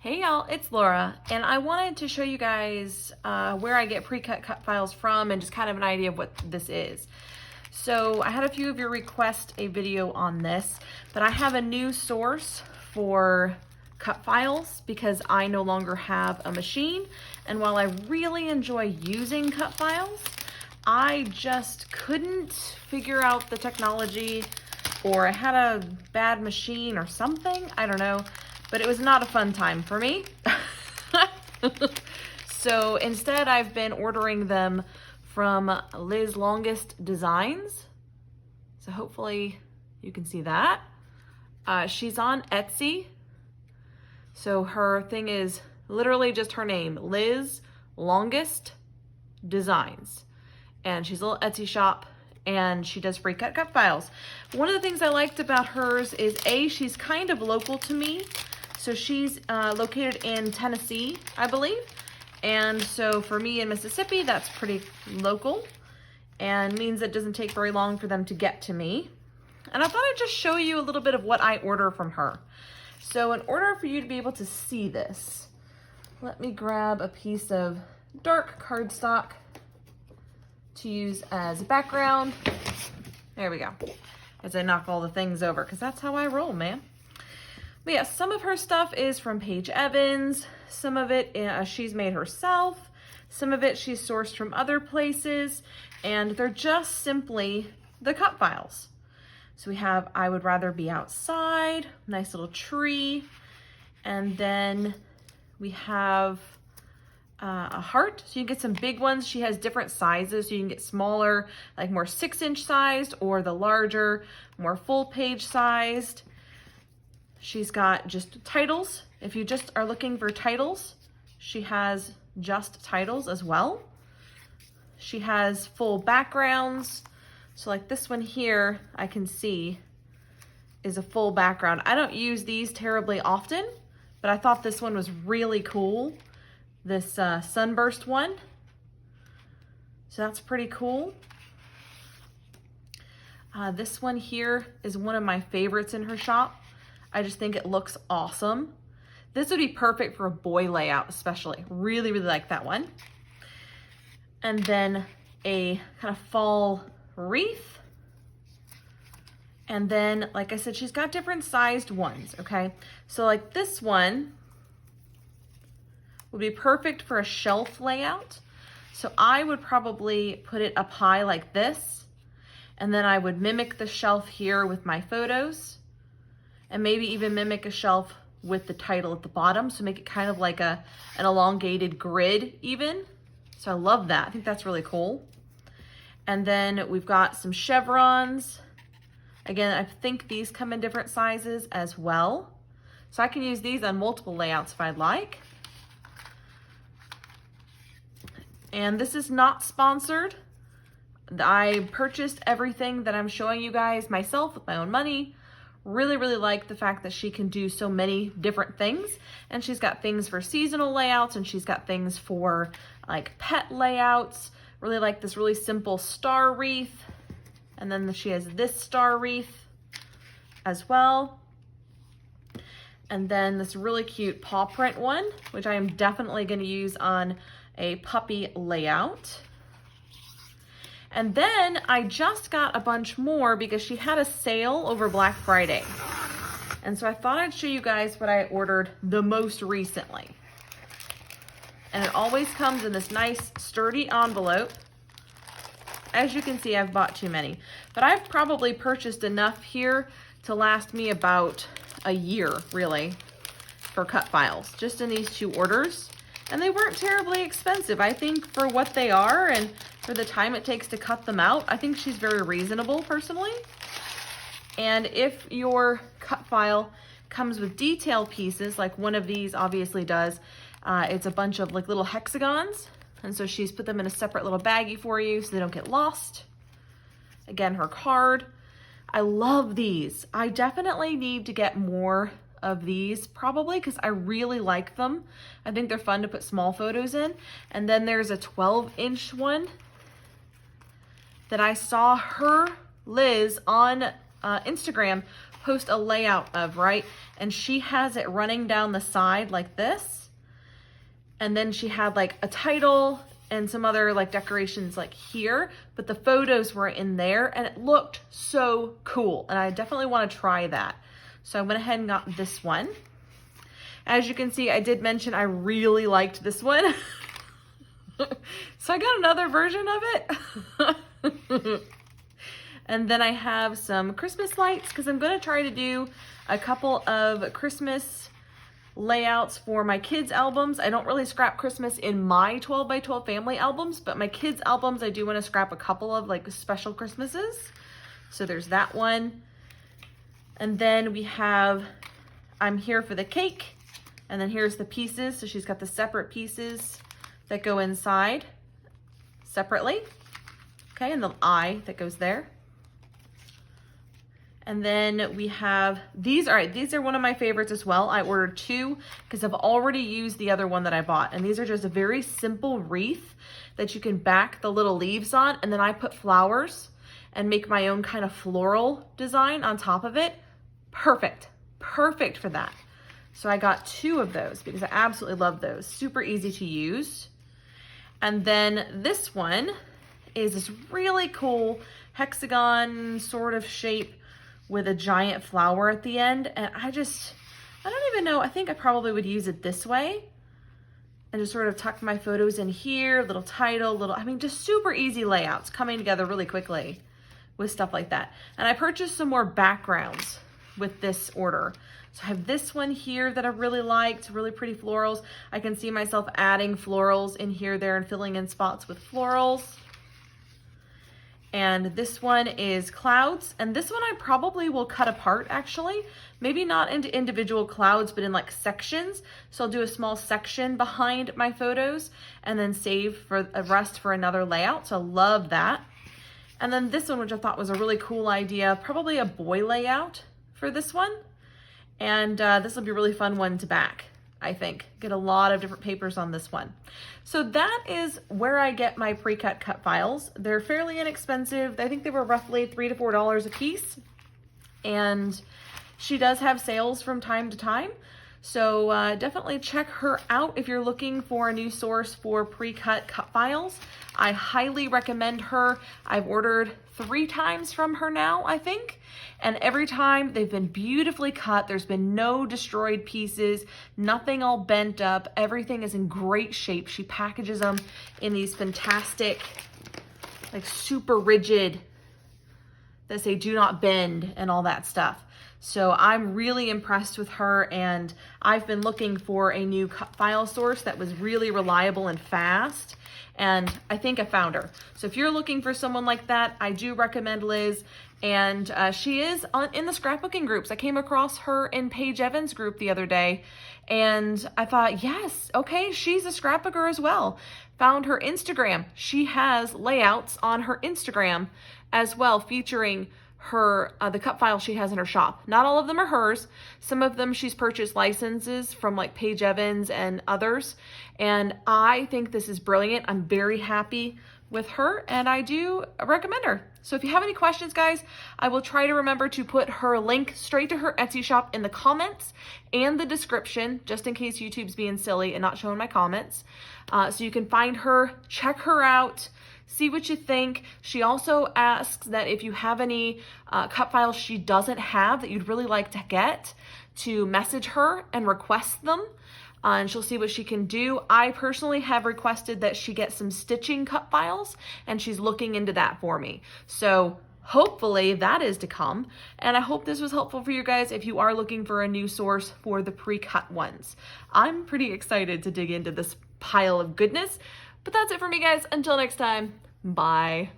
Hey y'all, it's Laura, and I wanted to show you guys where I get pre-cut cut files from and just kind of an idea of what this is. So I had a few of you request a video on this, but I have a new source for cut files because I no longer have a machine. And while I really enjoy using cut files, I just couldn't figure out the technology, or I had a bad machine or something, I don't know. But it was not a fun time for me. So instead I've been ordering them from Liz Longest Designs. So hopefully you can see that. She's on Etsy. So her thing is literally just her name, Liz Longest Designs. And she's a little Etsy shop and she does free cut files. One of the things I liked about hers is she's kind of local to me. So she's located in Tennessee, I believe. And so for me in Mississippi, that's pretty local and means it doesn't take very long for them to get to me. And I thought I'd just show you a little bit of what I order from her. So in order for you to be able to see this, let me grab a piece of dark cardstock to use as a background. There we go. As I knock all the things over, because that's how I roll, man. But yeah, some of her stuff is from Paige Evans. Some of it she's made herself. Some of it she's sourced from other places. And they're just simply the cut files. So we have I Would Rather Be Outside, nice little tree. And then we have a heart. So you can get some big ones. She has different sizes. So you can get smaller, like more 6-inch sized, or the larger, more full page sized. She's got just titles. If you just are looking for titles, she has just titles as well. She has full backgrounds. So like this one here, I can see is a full background. I don't use these terribly often, but I thought this one was really cool. This sunburst one. So that's pretty cool. This one here is one of my favorites in her shop. I just think it looks awesome. This would be perfect for a boy layout, especially. Really, really like that one. And then a kind of fall wreath. And then, like I said, she's got different sized ones, okay? So like this one would be perfect for a shelf layout. So I would probably put it up high like this. And then I would mimic the shelf here with my photos. And maybe even mimic a shelf with the title at the bottom. So make it kind of like an elongated grid even. So I love that. I think that's really cool. And then we've got some chevrons. Again, I think these come in different sizes as well. So I can use these on multiple layouts if I'd like. And this is not sponsored. I purchased everything that I'm showing you guys myself with my own money. Really, really like the fact that she can do so many different things. And she's got things for seasonal layouts, and she's got things for like pet layouts. Really like this really simple star wreath. And then she has this star wreath as well. And then this really cute paw print one, which I am definitely going to use on a puppy layout. And then I just got a bunch more because she had a sale over Black Friday. And so I thought I'd show you guys what I ordered the most recently. And it always comes in this nice sturdy envelope. As you can see, I've bought too many, but I've probably purchased enough here to last me about a year, really, for cut files, just in these 2 orders. And they weren't terribly expensive. I think for what they are and for the time it takes to cut them out, I think she's very reasonable personally. And if your cut file comes with detail pieces, like one of these obviously does, it's a bunch of like little hexagons. And so she's put them in a separate little baggie for you so they don't get lost. Again, her card. I love these. I definitely need to get more of these probably because I really like them. I think they're fun to put small photos in. And then there's a 12-inch one that I saw Liz on Instagram post a layout of, right? And she has it running down the side like this. And then she had like a title and some other like decorations like here, but the photos were in there and it looked so cool. And I definitely want to try that. So I went ahead and got this one. As you can see, I did mention I really liked this one. So I got another version of it. And then I have some Christmas lights because I'm going to try to do a couple of Christmas layouts for my kids' albums. I don't really scrap Christmas in my 12 by 12 family albums, but my kids' albums, I do want to scrap a couple of like special Christmases. So there's that one. And then we have, I'm here for the cake. And then here's the pieces. So she's got the separate pieces that go inside separately. Okay, and the eye that goes there. And then we have these. All right, these are one of my favorites as well. I ordered two because I've already used the other one that I bought. And these are just a very simple wreath that you can back the little leaves on. And then I put flowers and make my own kind of floral design on top of it. Perfect, perfect for that. So I got two of those because I absolutely love those. Super easy to use. And then this one is this really cool hexagon sort of shape with a giant flower at the end. And I don't even know, I think I probably would use it this way and just sort of tuck my photos in here, little title, I mean, just super easy layouts coming together really quickly with stuff like that. And I purchased some more backgrounds with this order. So I have this one here that I really liked, really pretty florals. I can see myself adding florals in here, there, and filling in spots with florals. And this one is clouds. And this one I probably will cut apart actually. Maybe not into individual clouds, but in like sections. So I'll do a small section behind my photos and then save for a rest for another layout. So I love that. And then this one, which I thought was a really cool idea, probably a boy layout for this one. And this will be a really fun one to back, I think. Get a lot of different papers on this one. So that is where I get my pre-cut cut files. They're fairly inexpensive. I think they were roughly $3 to $4 a piece. And she does have sales from time to time. So definitely check her out if you're looking for a new source for pre-cut cut files. I highly recommend her. I've ordered 3 times from her now, I think. And every time they've been beautifully cut. There's been no destroyed pieces, nothing all bent up. Everything is in great shape. She packages them in these fantastic, like super rigid, that say do not bend and all that stuff. So I'm really impressed with her, and I've been looking for a new cut file source that was really reliable and fast, and I think I found her. So if you're looking for someone like that, I do recommend Liz, and she is in the scrapbooking groups. I came across her in Paige Evans' group the other day, and I thought, yes, okay, she's a scrapbooker as well. Found her Instagram. She has layouts on her Instagram as well, featuring her the cut files she has in her shop. Not all of them are hers. Some of them she's purchased licenses from like Paige Evans and others. And I think this is brilliant. I'm very happy with her and I do recommend her. So if you have any questions, guys, I will try to remember to put her link straight to her Etsy shop in the comments and the description, just in case YouTube's being silly and not showing my comments. So you can find her, check her out, see what you think. She also asks that if you have any cut files she doesn't have that you'd really like to get, to message her and request them. And she'll see what she can do. I personally have requested that she get some stitching cut files, and she's looking into that for me. So hopefully that is to come. And I hope this was helpful for you guys if you are looking for a new source for the pre-cut ones. I'm pretty excited to dig into this pile of goodness. But that's it for me, guys. Until next time, bye.